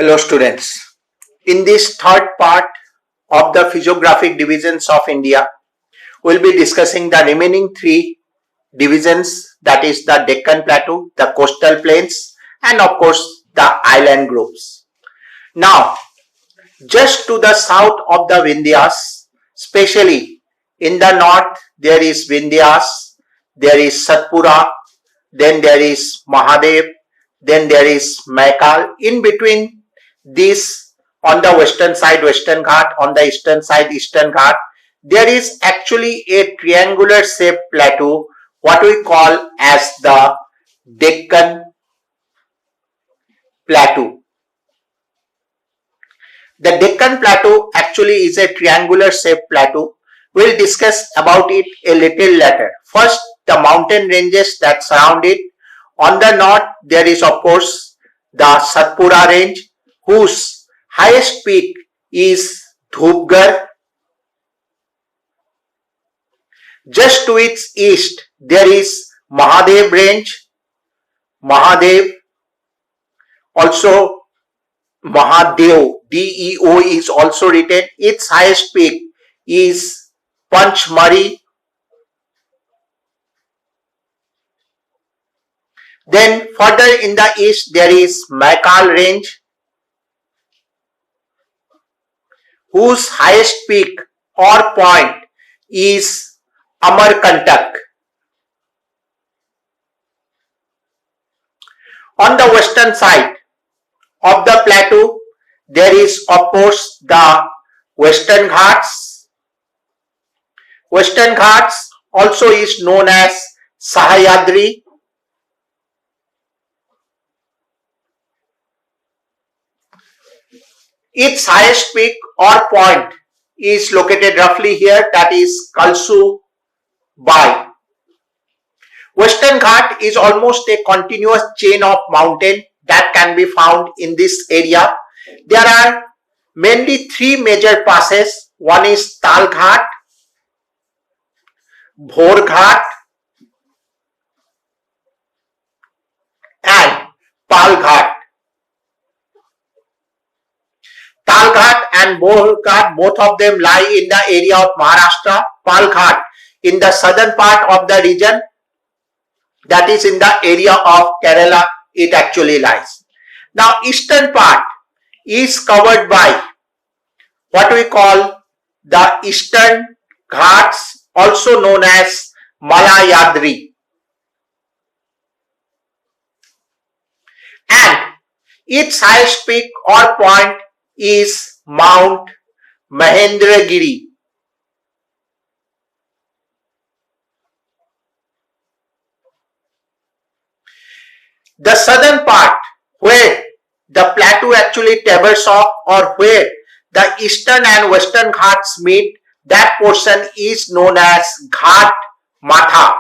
Hello students. In this third part of the physiographic divisions of India, we will be discussing the remaining three divisions, that is the Deccan Plateau, the coastal plains, and of course the island groups. Now, just to the south of the Vindhyas, especially in the north, there is Vindhyas, there is Satpura, then there is Mahadev, then there is Maikal. In between this, on the western side Western Ghat, on the eastern side Eastern Ghat, there is actually a triangular shaped plateau, what we call as the Deccan Plateau. The Deccan Plateau actually is a triangular shaped plateau. We will discuss about it a little later. First, the mountain ranges that surround it. On the north, there is of course the Satpura range, whose highest peak is Dhupgarh. Just to its east, there is Mahadev range. Mahadev, also Mahadev, D-E-O is also written. Its highest peak is Panchmari. Then further in the east, there is Maikal range, whose highest peak or point is Amarkantak. On the western side of the plateau, there is of course the Western Ghats. Western Ghats also is known as Sahyadri. Its highest peak or point is located roughly here, that is Kalsu Bai. Western Ghat is almost a continuous chain of mountain that can be found in this area. There are mainly three major passes. One is Tal Ghat, Bhor Ghat, and Pal Ghat. Tal Ghat and Bhor Ghat, both of them lie in the area of Maharashtra. Pal Ghat in the southern part of the region, that is in the area of Kerala, it actually lies. Now, eastern part is covered by what we call the Eastern Ghats, also known as Malayadri. And its highest peak or point is Mount Mahendragiri. The southern part, where the plateau actually tapers off, or where the eastern and western Ghats meet, that portion is known as Ghat Matha.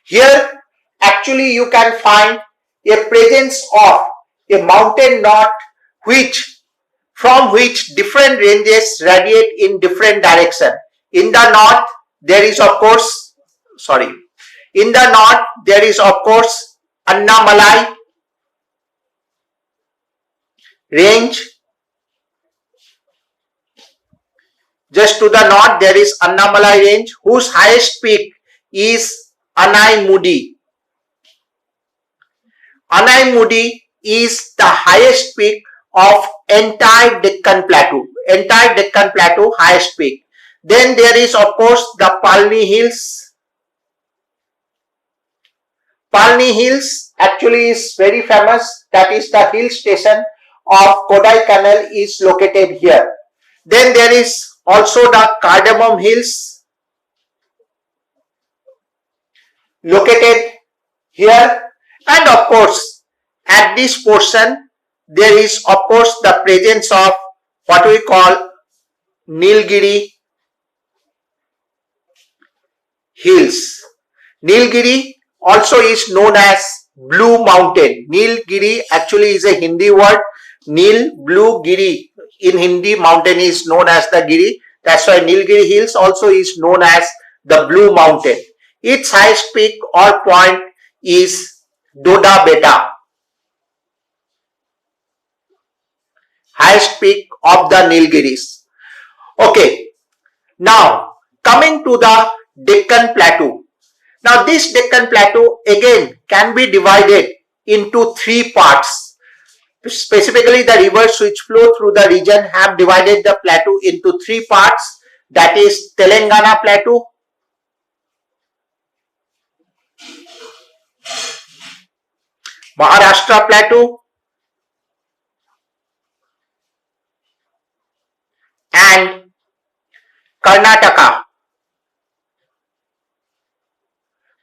Here actually you can find a presence of a mountain knot from which different ranges radiate in different direction. In the north there is of course Annamalai range. Just to the north there is Annamalai range, whose highest peak is Anaimudi. Anaimudi is the highest peak of entire Deccan Plateau. Entire Deccan Plateau highest peak. Then there is of course the Palni Hills. Palni Hills actually is very famous. That is the hill station of Kodaikanal is located here. Then there is also the Cardamom Hills located here, and of course at this portion there is of course the presence of what we call Nilgiri Hills. Nilgiri also is known as Blue Mountain. Nilgiri actually is a Hindi word. Nil, blue, Giri. In Hindi, mountain is known as the Giri. That's why Nilgiri Hills also is known as the Blue Mountain. Its highest peak or point is Doda Beta. highest peak of the Nilgiris. Okay, now coming to the Deccan Plateau. Now this Deccan Plateau again can be divided into three parts. Specifically, the rivers which flow through the region have divided the plateau into three parts, that is Telangana Plateau, Maharashtra Plateau, and Karnataka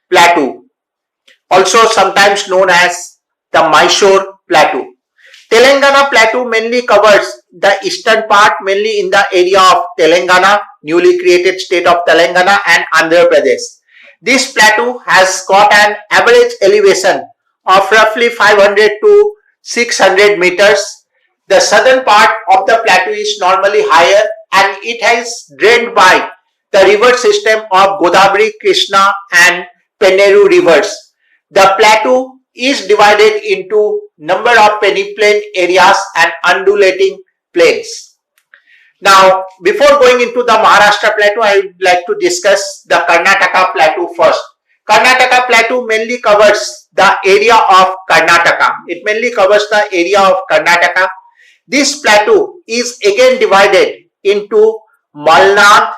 Plateau, also sometimes known as the Mysore Plateau. Telangana Plateau mainly covers the eastern part, mainly in the area of Telangana, newly created state of Telangana, and Andhra Pradesh. This plateau has got an average elevation of roughly 500 to 600 meters. The southern part of the plateau is normally higher and it is drained by the river system of Godavari, Krishna and Penneru rivers. The plateau is divided into number of peneplain areas and undulating plains. Now, before going into the Maharashtra Plateau, I would like to discuss the Karnataka Plateau first. Karnataka Plateau mainly covers the area of Karnataka. It mainly covers the area of Karnataka. This plateau is again divided into Malnad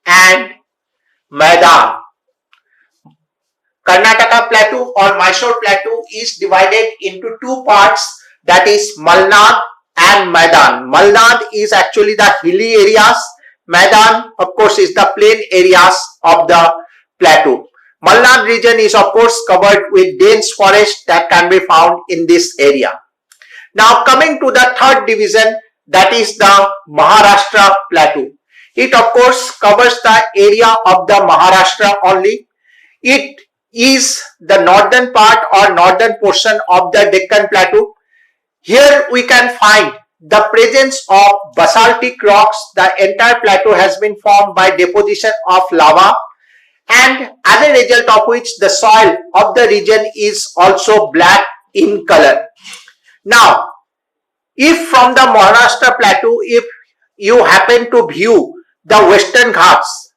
and Maidan. Karnataka Plateau or Mysore Plateau is divided into two parts, that is Malnad and Maidan. Malnad is actually the hilly areas. Maidan, of course, is the plain areas of the plateau. Malnad region is of course covered with dense forest that can be found in this area. Now coming to the third division, that is the Maharashtra Plateau. It of course covers the area of the Maharashtra only. It is the northern part or northern portion of the Deccan Plateau. Here we can find the presence of basaltic rocks. The entire plateau has been formed by deposition of lava, and as a result of which the soil of the region is also black in color. Now, if from the Maharashtra Plateau, if you happen to view the Western Ghats,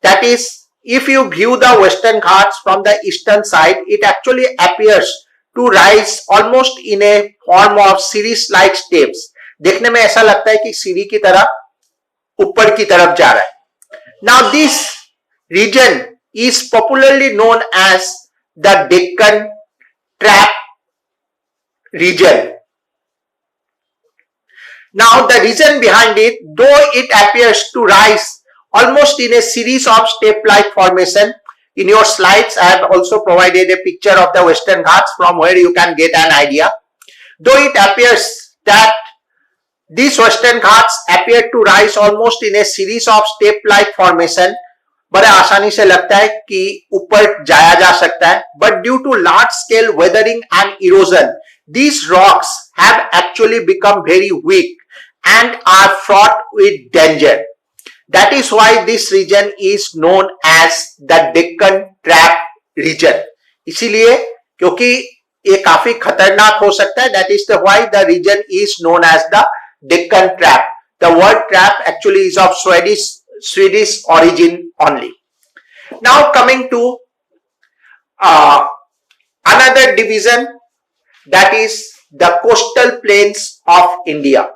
that is, if you view the Western Ghats from the eastern side, it actually appears to rise almost in a form of series-like steps. देखने में ऐसा लगता है कि सीढ़ी की तरह ऊपर की तरफ जा रहा है. Now this region is popularly known as the Deccan Trap region. Now the reason behind it, though it appears to rise almost in a series of step-like formation, in your slides I have also provided a picture of the Western Ghats from where you can get an idea. Though it appears that these Western Ghats appear to rise almost in a series of step-like formation, बड़े आसानी से लगता है कि ऊपर जाया जा सकता है, but due to large-scale weathering and erosion, these rocks have actually become very weak and are fraught with danger. That is why this region is known as the Deccan Trap region. इसीलिए क्योंकि ये काफी खतरनाक हो सकता है, that is the why the region is known as the Deccan Trap. The word trap actually is of Swedish origin only. Now coming to another division, that is the coastal plains of India.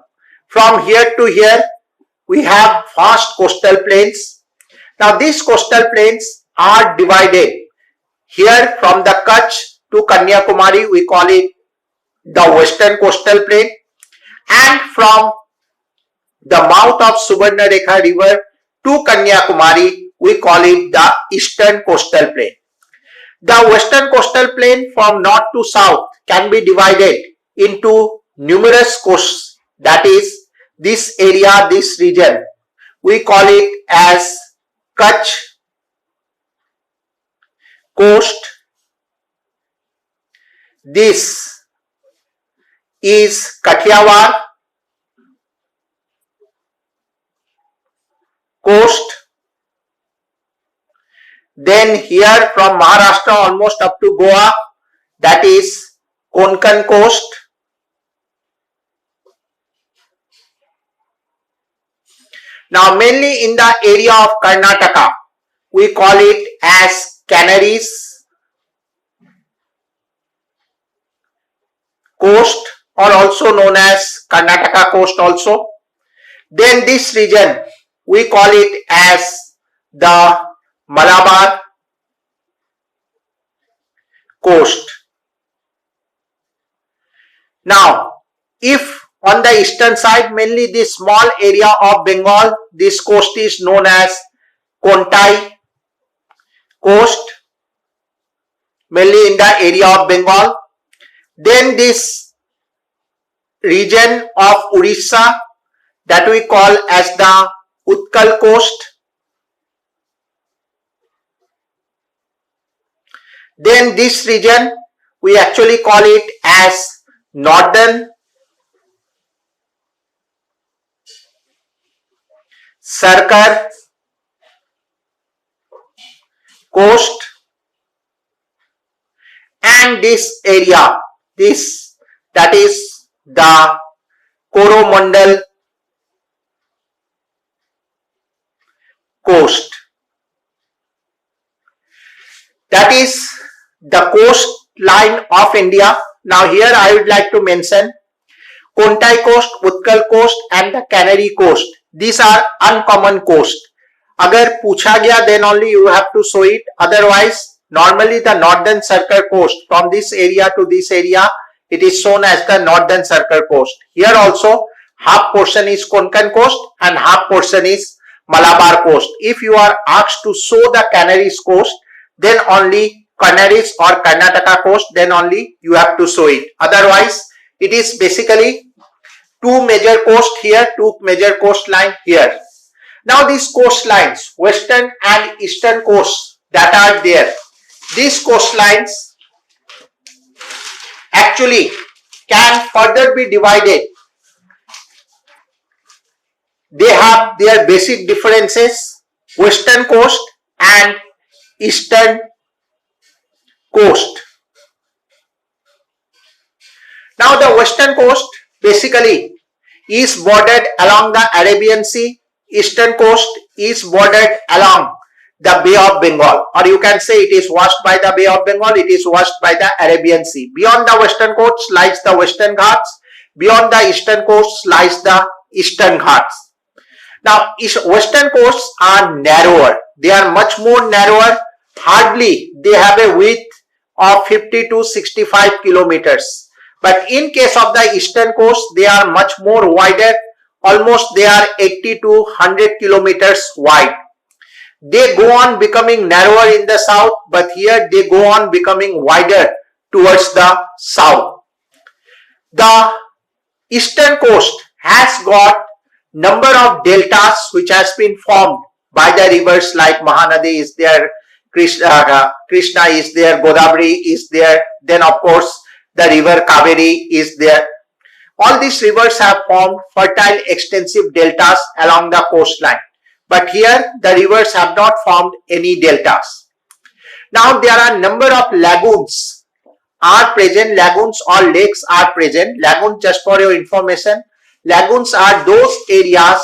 From here to here, we have vast coastal plains. Now these coastal plains are divided here from the Kutch to Kanyakumari, we call it the western coastal plain, and from the mouth of Subarnarekha river to Kanyakumari, we call it the eastern coastal plain. The western coastal plain from north to south can be divided into numerous coasts, that is, this area, this region, we call it as Kutch coast. This is Kathiawar coast. Then here from Maharashtra almost up to Goa, that is Konkan coast. Now mainly in the area of Karnataka, we call it as Canaries coast, or also known as Karnataka coast also. Then this region we call it as the Malabar coast. Now if on the eastern side, mainly this small area of Bengal, this coast is known as Kontai coast, mainly in the area of Bengal. Then this region of Orissa that we call as the Utkal coast. Then this region we actually call it as Northern Sarkar coast, and this area, that is the Coromandel coast. That is the coastline of India. Now here I would like to mention Kontai coast, Utkal coast and the Canary coast. These are uncommon coast. अगर पूछा गया then only you have to show it. Otherwise, normally the northern Sarkar coast, from this area to this area, it is shown as the northern Sarkar coast. Here also half portion is Konkan coast and half portion is Malabar coast. If you are asked to show the Canaries coast, then only Canaries or Karnataka coast, then only you have to show it. Otherwise, it is basically two major coast here, two major coastline here. Now these coastlines, western and eastern coasts that are there, these coastlines actually can further be divided. They have their basic differences, western coast and eastern coast. Now the western coast basically is bordered along the Arabian Sea. Eastern coast is bordered along the Bay of Bengal, or you can say it is washed by the Bay of Bengal, it is washed by the Arabian Sea. Beyond the western coast lies the Western Ghats. Beyond the eastern coast lies the Eastern Ghats. Now western coasts are narrower. They are much more narrower. Hardly they have a width of 50 to 65 kilometers. But in case of the eastern coast, they are much more wider. Almost they are 80 to 100 kilometers wide. They go on becoming narrower in the south, but here they go on becoming wider towards the south. The eastern coast has got number of deltas which has been formed by the rivers like Mahanadi is there, Krishna is there, Godavari is there, then of course the river Kaveri is there. All these rivers have formed fertile extensive deltas along the coastline. But here the rivers have not formed any deltas. Now there are number of lagoons are present, lagoons or lakes are present. Lagoon, just for your information, lagoons are those areas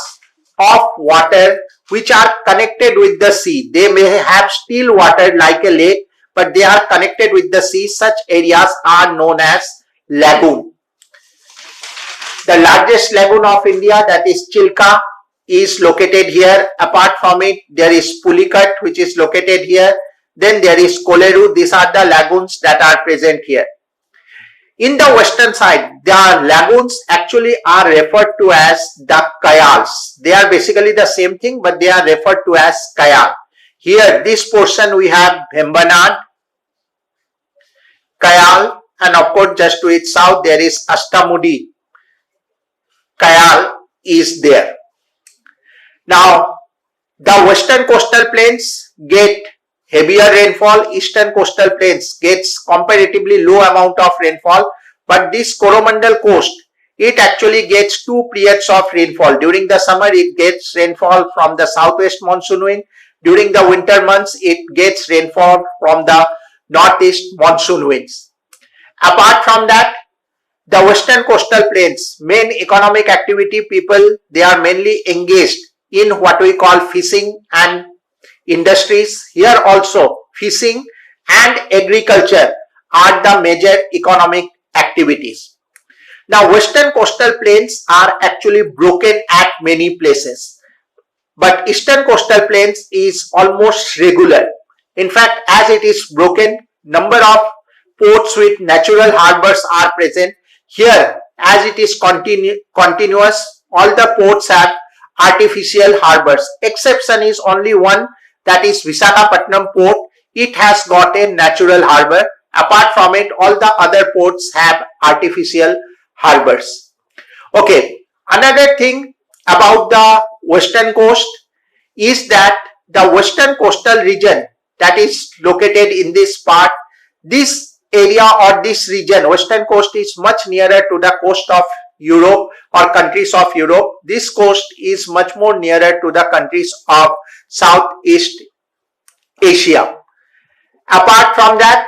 of water which are connected with the sea. They may have still water like a lake, but they are connected with the sea. Such areas are known as lagoon. The largest lagoon of India, that is Chilka, is located here. Apart from it, there is Pulikat, which is located here. Then there is Koleru. These are the lagoons that are present here. In the western side, the lagoons actually are referred to as the Kayals. They are basically the same thing, but they are referred to as Kayal. Here, this portion we have Bhembanad, Kayal, and of course just to its south there is Astamudi. Kayal is there. Now, the western coastal plains get heavier rainfall. Eastern coastal plains gets comparatively low amount of rainfall. But this Coromandel coast, it actually gets two periods of rainfall. During the summer, it gets rainfall from the southwest monsoon wind. During the winter months, it gets rainfall from the northeast monsoon winds. Apart from that, the western coastal plains, main economic activity, people, they are mainly engaged in what we call fishing and industries. Here also fishing and agriculture are the major economic activities. Now western coastal plains are actually broken at many places, but eastern coastal plains is almost regular. In fact, as it is broken, number of ports with natural harbors are present. Here, as it is continuous, all the ports have artificial harbors. Exception is only one, that is Visakhapatnam port. It has got a natural harbor. Apart from it, all the other ports have artificial harbors. Okay, another thing about the western coast is that the western coastal region that is located in this part, this area or this region, western coast, is much nearer to the coast of Europe or countries of Europe. This coast is much more nearer to the countries of Southeast Asia. Apart from that,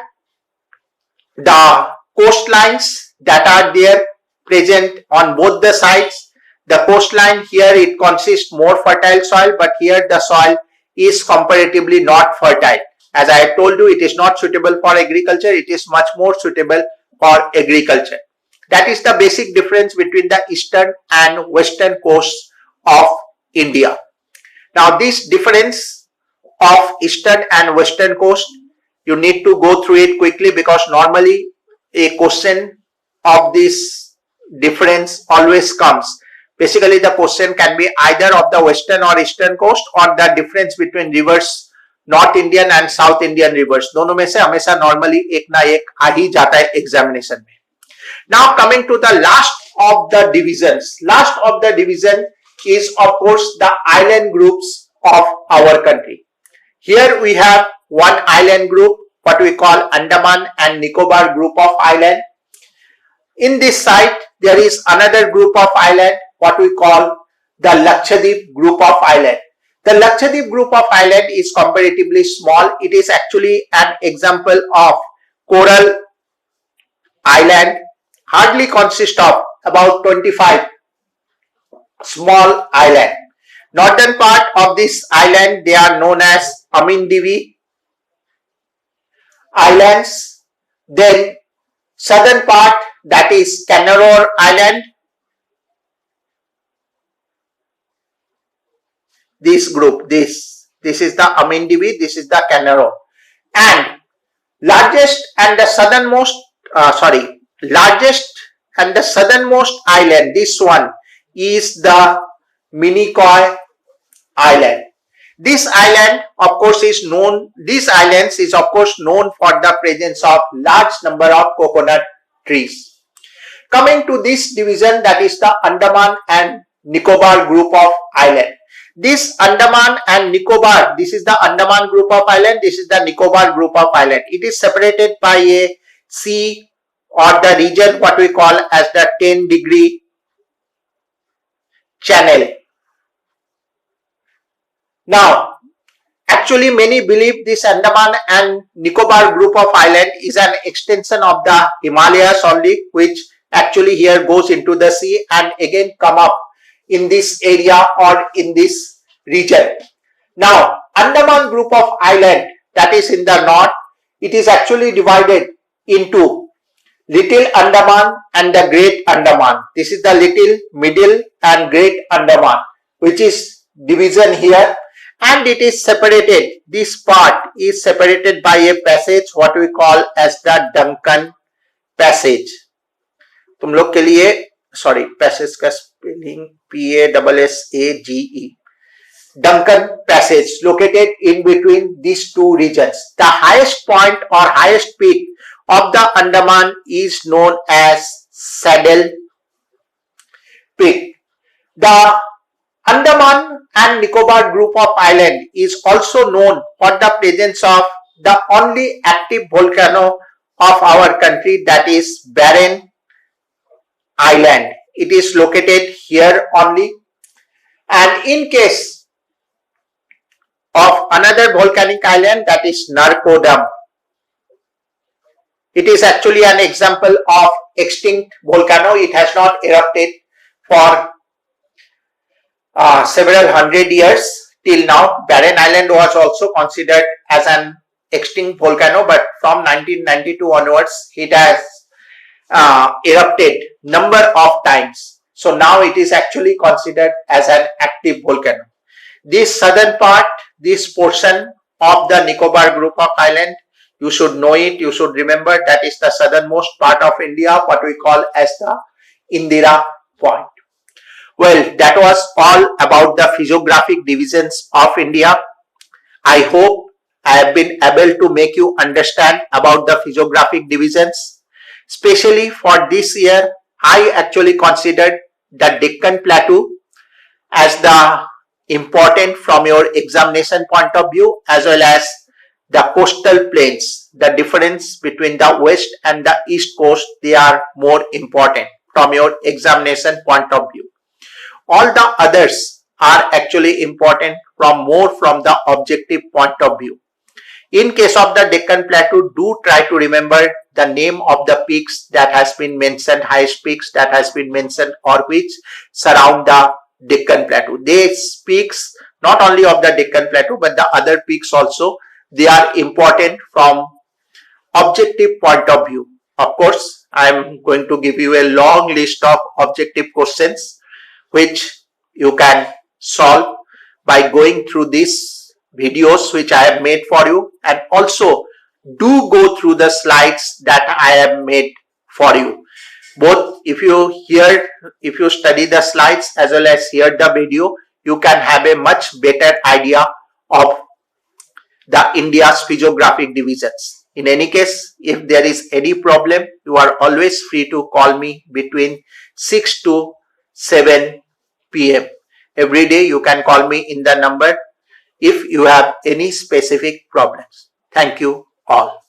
the coastlines that are there present on both the sides. The coastline here, it consists more fertile soil, but here the soil is comparatively not fertile. As I have told you, it is not suitable for agriculture. It is much more suitable for agriculture. That is the basic difference between the eastern and western coasts of India. Now this difference of eastern and western coast, you need to go through it quickly, because normally a question of this difference always comes. Basically the question can be either of the western or eastern coast, or the difference between rivers, north Indian and south Indian reverse, दोनों में से हमेशा normally एक ना एक आ ही जाता है examination में. Now coming to the last of the divisions. Last of the division is of course the island groups of our country. Here we have one island group, what we call Andaman and Nicobar group of island. In this site there is another group of island, what we call the Lakshadweep group of island. The Lakshadweep group of island is comparatively small. It is actually an example of coral island, hardly consists of about 25 small island. Northern part of this island, they are known as Amindivi islands. Then southern part, that is Kannarore island. This group, this is the Amindivi, this is the Kannarore. And largest and the southernmost island, this one is the Minicoy island. This island of course is known, these islands is of course known for the presence of large number of coconut trees. Coming to this division, that is the Andaman and Nicobar group of island. This Andaman and Nicobar, this is the Andaman group of island, this is the Nicobar group of island. It is separated by a sea or the region what we call as the 10-degree channel. Now, actually many believe this Andaman and Nicobar group of island is an extension of the Himalayas only, which actually here goes into the sea and again come up in this area or in this region. Now, Andaman group of island, that is in the north, it is actually divided into Little Andaman and the Great Andaman. This is the Little, Middle and Great Andaman, which is division here, and it is separated, this part is separated by a passage what we call as the Duncan passage. तुम लोग के लिए sorry passage का spelling PASSAGE. Duncan passage located in between these two regions. The highest point or highest peak of the Andaman is known as Saddle Peak. The Andaman and Nicobar group of island is also known for the presence of the only active volcano of our country, that is Barren Island. It is located here only. And in case of another volcanic island, that is Narkodam, it is actually an example of extinct volcano. It has not erupted for several hundred years till now. Barren Island was also considered as an extinct volcano, but from 1992 onwards it has erupted number of times. So now it is actually considered as an active volcano. This southern part, this portion of the Nicobar group of island, you should know it, you should remember that is the southernmost part of India, what we call as the Indira Point. Well, that was all about the physiographic divisions of India. I hope I have been able to make you understand about the physiographic divisions. Especially for this year, I actually considered the Deccan Plateau as the important from your examination point of view, as well as the coastal plains. The difference between the west and the east coast, they are more important from your examination point of view. All the others are actually important from the objective point of view. In case of the Deccan Plateau, do try to remember the name of the peaks that has been mentioned, highest peaks that has been mentioned, or which surround the Deccan Plateau. These peaks, not only of the Deccan Plateau, but the other peaks also, they are important from objective point of view. Of course, I am going to give you a long list of objective questions which you can solve by going through these videos which I have made for you, and also do go through the slides that I have made for you. Both if you study the slides as well as hear the video, you can have a much better idea of the India's physiographic divisions. In any case, if there is any problem, you are always free to call me between 6 to 7 p.m. Every day you can call me in the number if you have any specific problems. Thank you all.